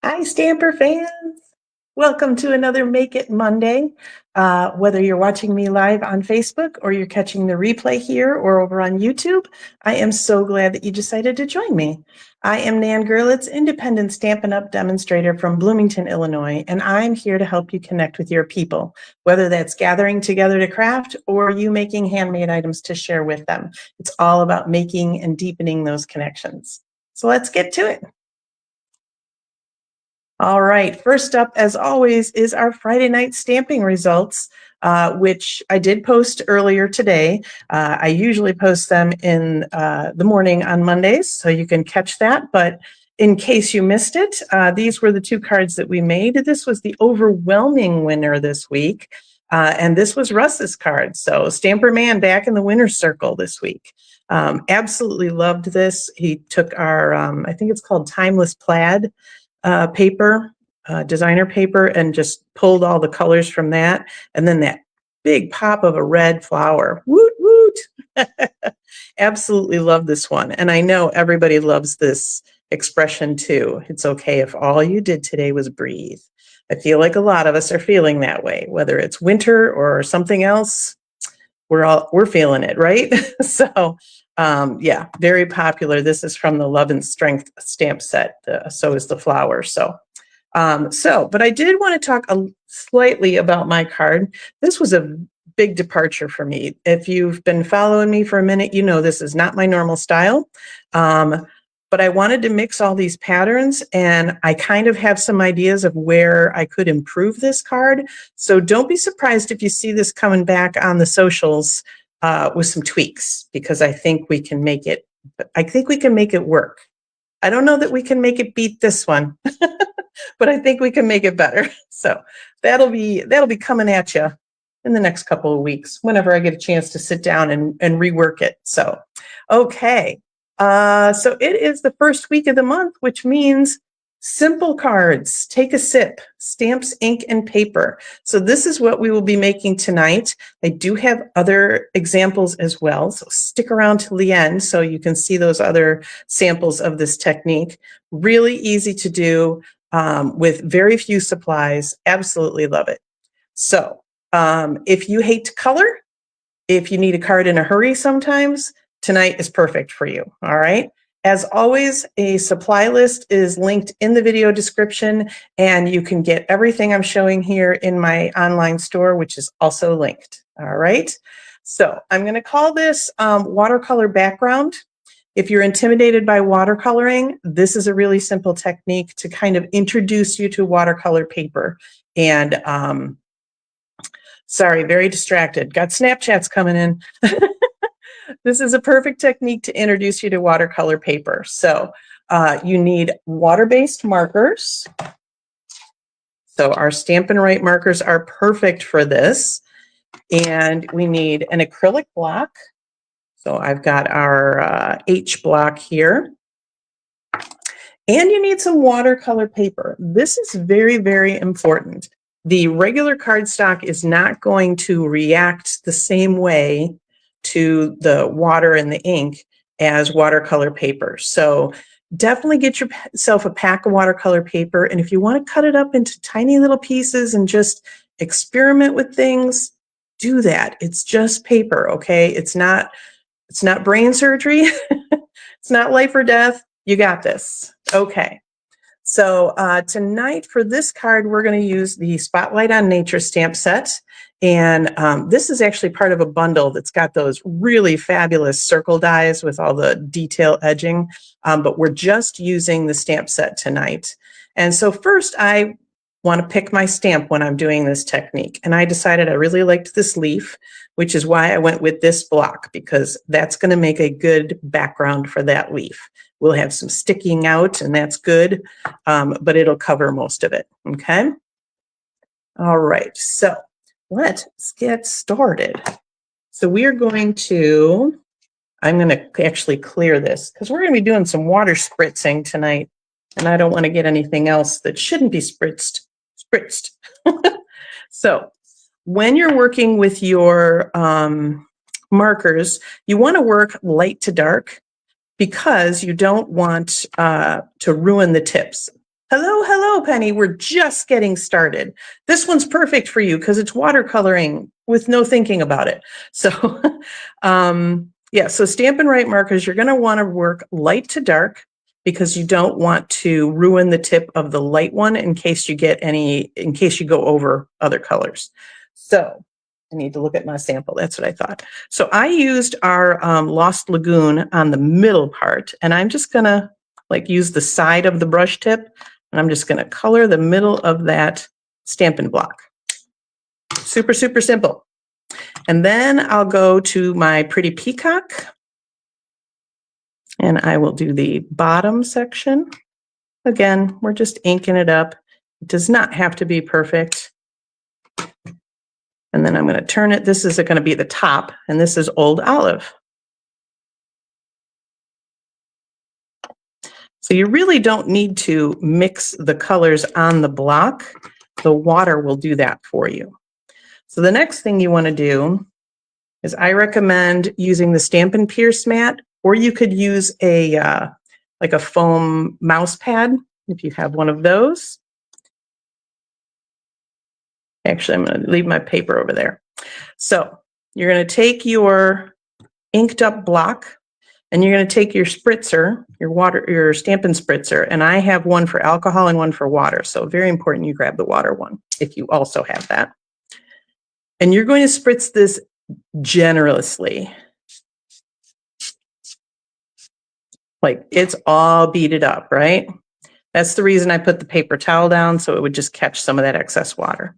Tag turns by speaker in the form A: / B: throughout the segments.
A: Hi, Stamper fans. Welcome to another Make It Monday. Whether you're watching me live on Facebook or you're catching the replay here or over on YouTube, I am so glad that you decided to join me. I am Nan Gerlitz, independent Stampin' Up! Demonstrator from Bloomington, Illinois, and I'm here to help you connect with your people, whether that's gathering together to craft or you making handmade items to share with them. It's all about making and deepening those connections. So let's get to it. All right, first up, as always, is our Friday night stamping results, which I did post earlier today. I usually post them in the morning on Mondays, so you can catch that. But in case you missed it, these were the two cards that we made. This was the overwhelming winner this week, and this was Russ's card. So Stamper Man back in the winner's circle this week. Absolutely loved this. He took our, I think it's called Timeless Plaid paper, designer paper, and just pulled all the colors from that. And then that big pop of a red flower. Woot, woot. Absolutely love this one. And I know everybody loves this expression too. It's okay if all you did today was breathe. I feel like a lot of us are feeling that way, whether it's winter or something else. We're feeling it, right? So yeah, very popular. This is from the Love and Strength stamp set. So is the flower. But I did want to talk slightly about my card. This was a big departure for me. If you've been following me for a minute, you know this is not my normal style. But I wanted to mix all these patterns, and I kind of have some ideas of where I could improve this card. So don't be surprised if you see this coming back on the socials with some tweaks, because I think we can make it, work. I don't know that we can make it beat this one, but I think we can make it better. So that'll be coming at you in the next couple of weeks, whenever I get a chance to sit down and rework it. So, okay. So it is the first week of the month, which means simple cards, take a sip, stamps, ink, and paper. So this is what we will be making tonight. I do have other examples as well, so stick around till the end so you can see those other samples of this technique. Really easy to do with very few supplies. Absolutely love it. So if you hate to color, if you need a card in a hurry sometimes, tonight is perfect for you, all right? As always, a supply list is linked in the video description, and you can get everything I'm showing here in my online store, which is also linked, all right? So I'm gonna call this watercolor background. If you're intimidated by watercoloring, this is a really simple technique to kind of introduce you to watercolor paper. And sorry, very distracted. Got Snapchats coming in. This is a perfect technique to introduce you to watercolor paper. So you need water-based markers. So our Stampin' Right markers are perfect for this. And we need an acrylic block. So I've got our H block here. And you need some watercolor paper. This is very, very important. The regular cardstock is not going to react the same way to the water and the ink as watercolor paper. So definitely get yourself a pack of watercolor paper. And if you want to cut it up into tiny little pieces and just experiment with things, do that. It's just paper, okay? It's not brain surgery. It's not life or death. You got this. Okay. So tonight for this card, we're going to use the Spotlight on Nature stamp set. And this is actually part of a bundle that's got those really fabulous circle dies with all the detail edging. But we're just using the stamp set tonight. And so first, I want to pick my stamp when I'm doing this technique. And I decided I really liked this leaf, which is why I went with this block, because that's going to make a good background for that leaf. We'll have some sticking out, and that's good, but it'll cover most of it, okay? All right, so let's get started. So we are going to, I'm going to actually clear this, because we're going to be doing some water spritzing tonight, and I don't want to get anything else that shouldn't be spritzed. So when you're working with your markers, you want to work light to dark, because you don't want to ruin the tips. Hello, hello, Penny. We're just getting started. This one's perfect for you because it's watercoloring with no thinking about it. So, yeah, so Stampin' Write markers, you're going to want to work light to dark because you don't want to ruin the tip of the light one in case you go over other colors. So, I need to look at my sample. That's what I thought. So I used our Lost Lagoon on the middle part, and I'm just going to use the side of the brush tip. And I'm just going to color the middle of that Stampin' block. Super, super simple. And then I'll go to my pretty peacock. And I will do the bottom section. Again, we're just inking it up. It does not have to be perfect. And then I'm going to turn it. This is going to be the top, and this is Old Olive. So you really don't need to mix the colors on the block. The water will do that for you. So the next thing you want to do is I recommend using the Stampin' Pierce mat, or you could use a like a foam mouse pad if you have one of those. Actually, I'm going to leave my paper over there. So you're going to take your inked up block, and you're going to take your spritzer, your Stampin' spritzer, and I have one for alcohol and one for water. So very important you grab the water one if you also have that. And you're going to spritz this generously. Like it's all beaded up, right? That's the reason I put the paper towel down, so it would just catch some of that excess water.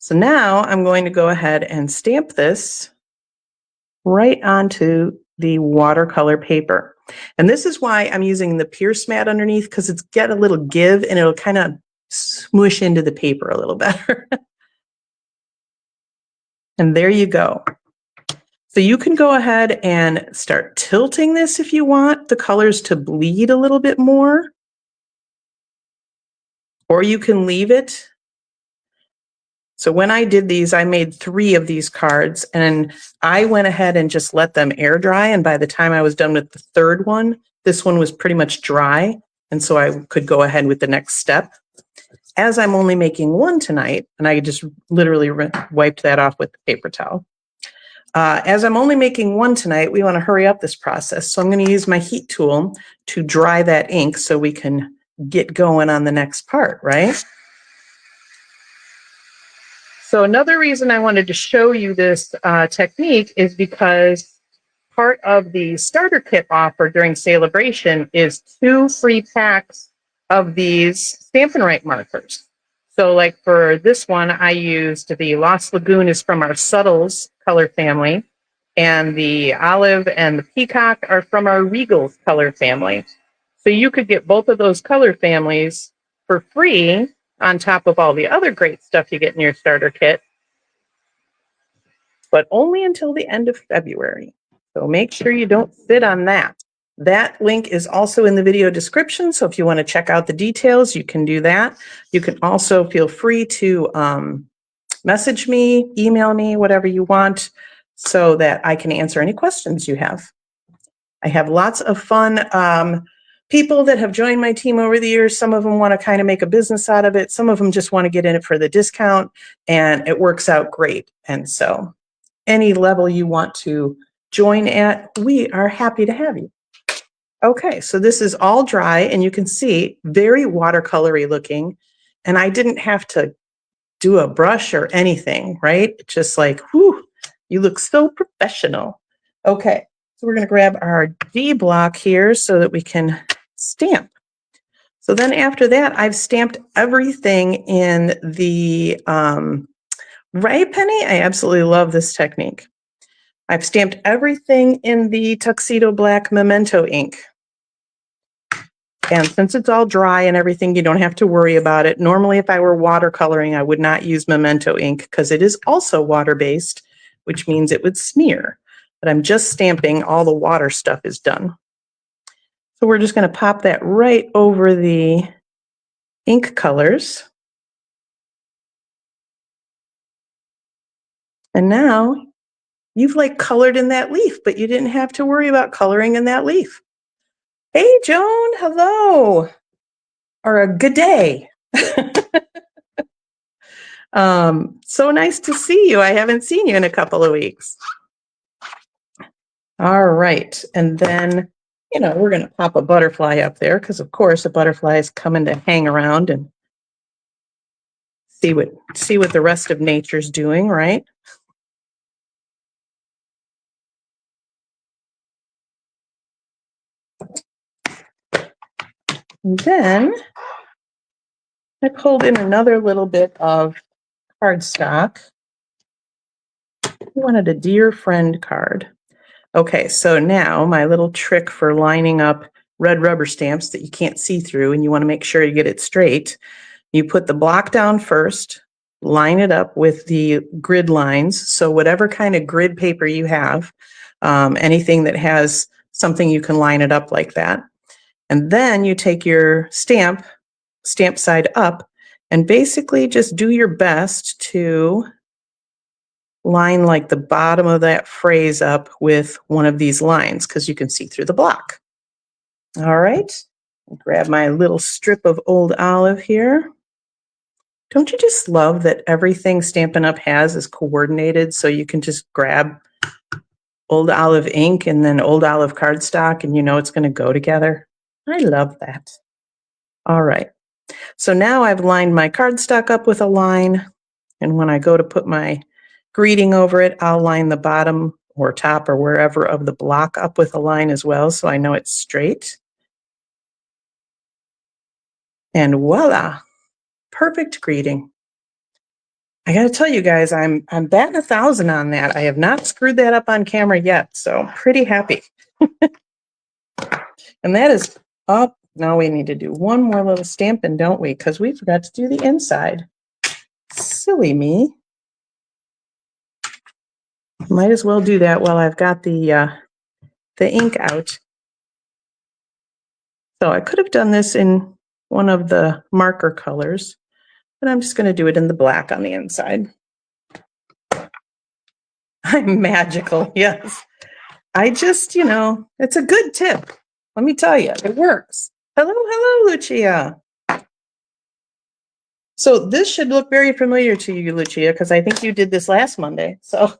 A: So now I'm going to go ahead and stamp this right onto the watercolor paper. And this is why I'm using the Pierce mat underneath, because it's got a little give and it'll kind of smush into the paper a little better. And there you go. So you can go ahead and start tilting this if you want the colors to bleed a little bit more, or you can leave it. So when I did these, I made 3 of these cards, and I went ahead and just let them air dry. And by the time I was done with the 3rd one, this one was pretty much dry. And so I could go ahead with the next step. As I'm only making 1 tonight, and I just literally wiped that off with the paper towel. As I'm only making 1 tonight, we want to hurry up this process. So I'm going to use my heat tool to dry that ink so we can get going on the next part, right? So another reason I wanted to show you this technique is because part of the starter kit offer during Celebration is 2 free packs of these Stampin' Write markers. So like for this one, I used the Lost Lagoon is from our Subtles color family, and the Olive and the Peacock are from our Regals color family. So you could get both of those color families for free on top of all the other great stuff you get in your starter kit, but only until the end of February. So make sure you don't sit on that. That link is also in the video description, so if you want to check out the details, you can do that. You can also feel free to message me, email me, whatever you want, so that I can answer any questions you have. I have lots of fun people that have joined my team over the years. Some of them want to kind of make a business out of it. Some of them just want to get in it for the discount, and it works out great. And so any level you want to join at, we are happy to have you. Okay, so this is all dry, and you can see very watercolory looking, and I didn't have to do a brush or anything, right? It's just like, whew, you look so professional. Okay, so we're going to grab our D block here so that we can stamp. So then after that, I've stamped everything in the, right, Penny? I absolutely love this technique. I've stamped everything in the Tuxedo Black Memento ink. And since it's all dry and everything, you don't have to worry about it. Normally, if I were watercoloring, I would not use Memento ink because it is also water-based, which means it would smear. But I'm just stamping, all the water stuff is done. So we're just going to pop that right over the ink colors. And now you've like colored in that leaf, but you didn't have to worry about coloring in that leaf. Hey, Joan, hello. or a good day. So nice to see you. I haven't seen you in a couple of weeks. All right. And then, we're going to pop a butterfly up there because, of course, a butterfly is coming to hang around and see what the rest of nature's doing, right? And then I pulled in another little bit of cardstock. I wanted a dear friend card. Okay, so now my little trick for lining up red rubber stamps that you can't see through and you want to make sure you get it straight. You put the block down first, line it up with the grid lines. So whatever kind of grid paper you have, anything that has something you can line it up like that. And then you take your stamp side up, and basically just do your best to line like the bottom of that phrase up with one of these lines because you can see through the block. All right, grab my little strip of old olive here. Don't you just love that everything Stampin' Up! Has is coordinated, so you can just grab old olive ink and then old olive cardstock and it's going to go together? I love that. All right, so now I've lined my cardstock up with a line, and when I go to put my greeting over it, I'll line the bottom or top or wherever of the block up with a line as well, so I know it's straight. And voila, perfect greeting. I got to tell you guys, I'm batting 1,000 on that. I have not screwed that up on camera yet, so I'm pretty happy. And that is up. Now we need to do one more little stamping, don't we? Because we forgot to do the inside. Silly me. Might as well do that while I've got the ink out. So I could have done this in one of the marker colors, but I'm just going to do it in the black on the inside. I'm magical, yes. I just, it's a good tip. Let me tell you, it works. Hello, Lucia. So this should look very familiar to you, Lucia, because I think you did this last Monday. So,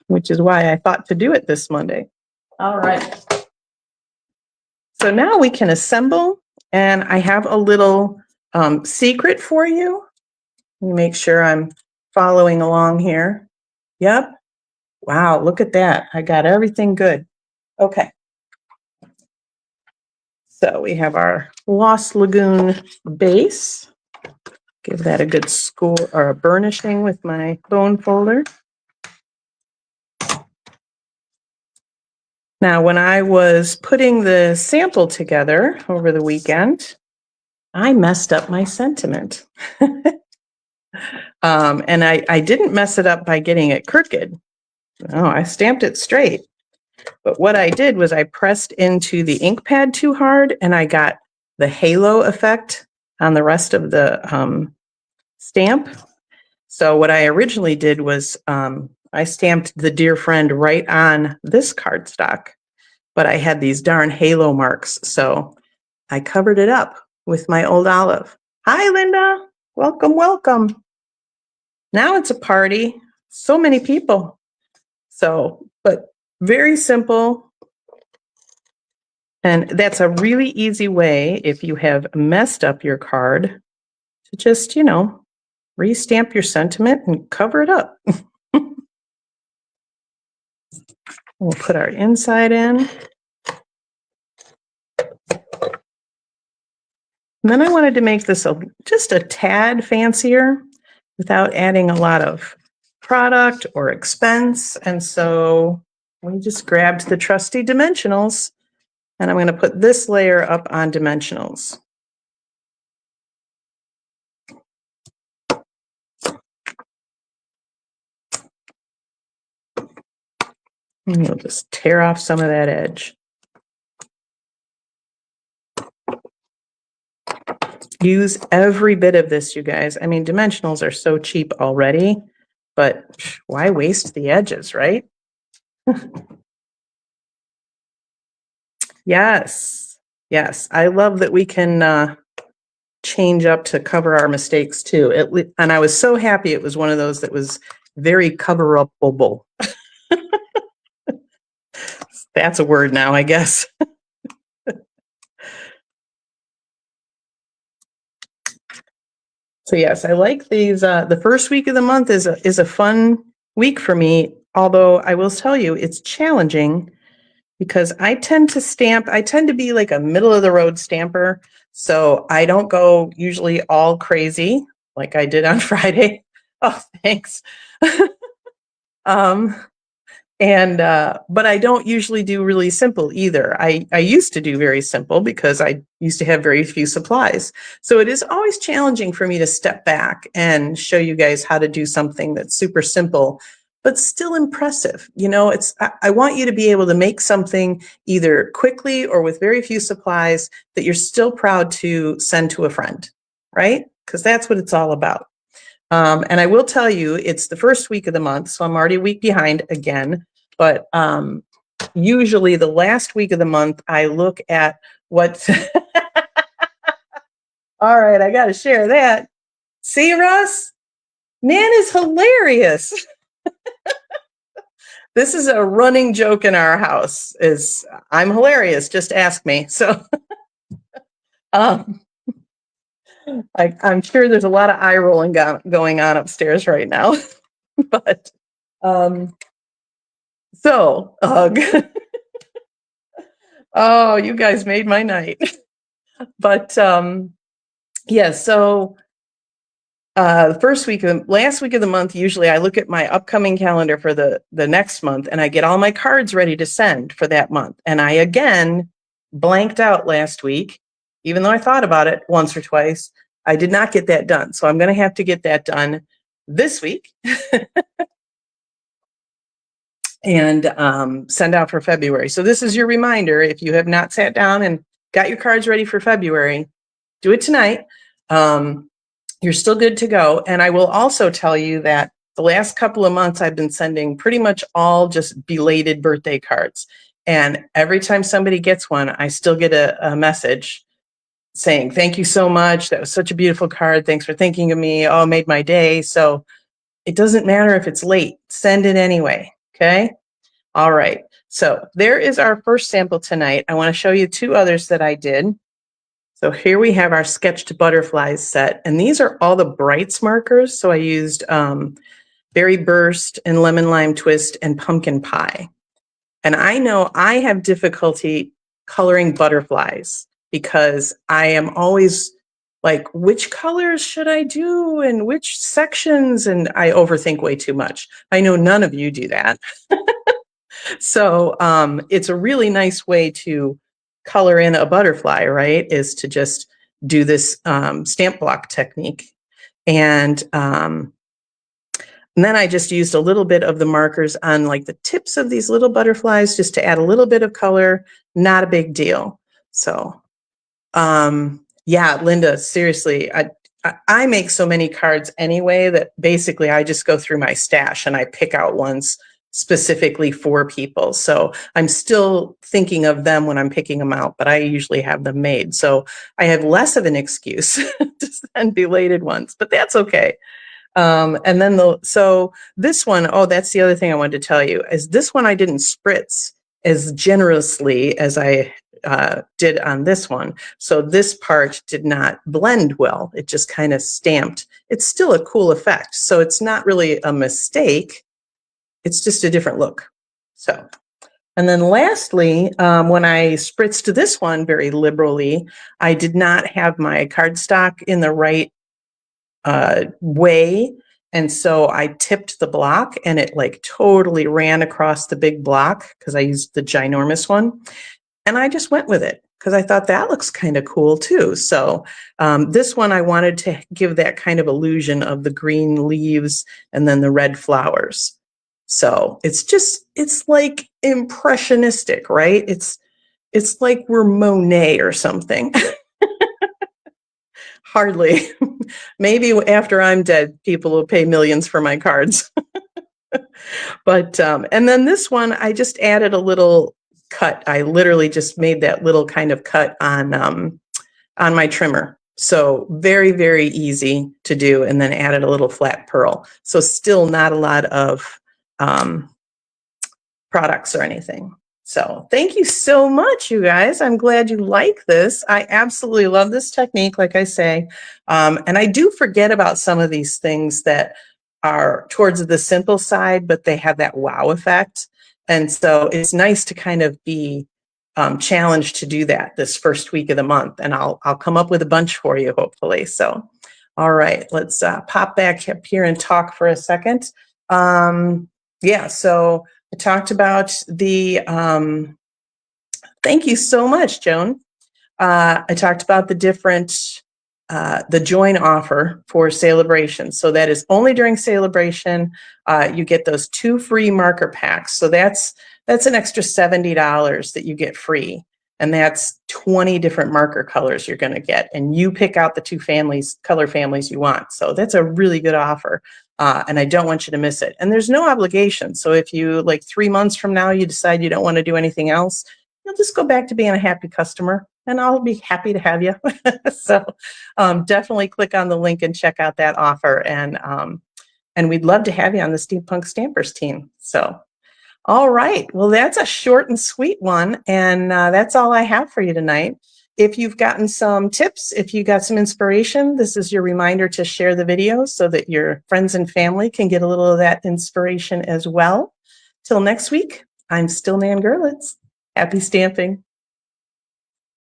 A: which is why I thought to do it this Monday. All right. So now we can assemble, and I have a little secret for you. Let me make sure I'm following along here. Yep. Wow, look at that. I got everything good. Okay. So we have our Lost Lagoon base. Give that a good score or a burnishing with my bone folder. Now, when I was putting the sample together over the weekend, I messed up my sentiment. And I didn't mess it up by getting it crooked. No, I stamped it straight. But what I did was I pressed into the ink pad too hard, and I got the halo effect on the rest of the stamp. So what I originally did was I stamped the dear friend right on this cardstock, but I had these darn halo marks. So I covered it up with my old olive. Hi, Linda. Welcome, welcome. Now it's a party. So many people. So, but very simple. And that's a really easy way, if you have messed up your card, to just, re-stamp your sentiment and cover it up. We'll put our inside in. And then I wanted to make this just a tad fancier without adding a lot of product or expense. And so we just grabbed the trusty dimensionals, and I'm going to put this layer up on dimensionals. And we'll just tear off some of that edge. Use every bit of this, you guys. I mean, dimensionals are so cheap already, but why waste the edges, right? Yes. Yes, I love that we can change up to cover our mistakes too. And I was so happy it was one of those that was very cover-upable. That's a word now, I guess. So yes, I like these. The first week of the month is a fun week for me, although I will tell you it's challenging because I tend to be like a middle of the road stamper. So I don't go usually all crazy like I did on Friday. Oh, thanks. um, but I don't usually do really simple either. I used to do very simple because I used to have very few supplies. So it is always challenging for me to step back and show you guys how to do something that's super simple, but still impressive. You know, I want you to be able to make something either quickly or with very few supplies that you're still proud to send to a friend, right? Because that's what it's all about. And I will tell you, it's the first week of the month, so I'm already a week behind again. But usually the last week of the month, I look at what. All right, I got to share that. See, Russ? Man is hilarious. This is a running joke in our house. Is I'm hilarious. Just ask me. So, I'm sure there's a lot of eye rolling going on upstairs right now. But so, oh, you guys made my night. But yeah, so last week of the month, usually I look at my upcoming calendar for the next month and I get all my cards ready to send for that month. And I again blanked out last week, even though I thought about it once or twice. I did not get that done. So I'm going to have to get that done this week and send out for February. So this is your reminder. If you have not sat down and got your cards ready for February, do it tonight. You're still good to go. And I will also tell you that the last couple of months, I've been sending pretty much all just belated birthday cards. And every time somebody gets one, I still get a message saying, thank you so much. That was such a beautiful card. Thanks for thinking of me. Oh, made my day. So it doesn't matter if it's late. Send it anyway. Okay. All right. So there is our first sample tonight. I want to show you two others that I did. So here we have our sketched butterflies set, and these are all the brights markers. So I used Berry Burst and Lemon Lime Twist and Pumpkin Pie. And I know I have difficulty coloring butterflies because I am always like, which colors should I do and which sections? And I overthink way too much. I know none of you do that. So it's a really nice way to color in a butterfly, right? Is to just do this stamp block technique. And then I just used a little bit of the markers on like the tips of these little butterflies just to add a little bit of color. Not a big deal. So yeah, Linda, seriously, I make so many cards anyway that basically I just go through my stash and I pick out ones specifically for people. So I'm still thinking of them when I'm picking them out, but I usually have them made. So I have less of an excuse to send belated ones, but that's okay. And then so this one, oh, that's the other thing I wanted to tell you, is this one I didn't spritz as generously as I did on this one. So this part did not blend well. It just kind of stamped. It's still a cool effect. So it's not really a mistake. It's just a different look. So, and then lastly, when I spritzed this one very liberally, I did not have my cardstock in the right way. And so I tipped the block and it like totally ran across the big block because I used the ginormous one. And I just went with it because I thought that looks kind of cool too. So this one, I wanted to give that kind of illusion of the green leaves and then the red flowers. So it's like impressionistic, right? It's like we're Monet or something. Hardly. Maybe after I'm dead, people will pay millions for my cards. But, and then this one, I just added a little cut. I literally just made that little kind of cut on my trimmer. So very, very easy to do, and then added a little flat pearl. So still not a lot of products or anything. So thank you so much, you guys. I'm glad you like this. I absolutely love this technique, like I say. And I do forget about some of these things that are towards the simple side, but they have that wow effect. And so it's nice to kind of be challenged to do that this first week of the month. And I'll come up with a bunch for you, hopefully. So, all right, let's pop back up here and talk for a second. Yeah, so I talked about the, thank you so much, Joan. I talked about the different, the join offer for Celebration. So that is only during Celebration. You get those 2 free marker packs. So that's an extra $70 that you get free. And that's 20 different marker colors you're going to get. And you pick out the 2 color families you want. So that's a really good offer. And I don't want you to miss it. And there's no obligation. So if you, like 3 months from now, you decide you don't want to do anything else, you'll just go back to being a happy customer, and I'll be happy to have you. So definitely click on the link and check out that offer. And we'd love to have you on the Steampunk Stampers team. So, all right. Well, that's a short and sweet one. And that's all I have for you tonight. If you've gotten some tips, if you got some inspiration, this is your reminder to share the video so that your friends and family can get a little of that inspiration as well. Till next week, I'm still Nan Gerlitz. Happy stamping.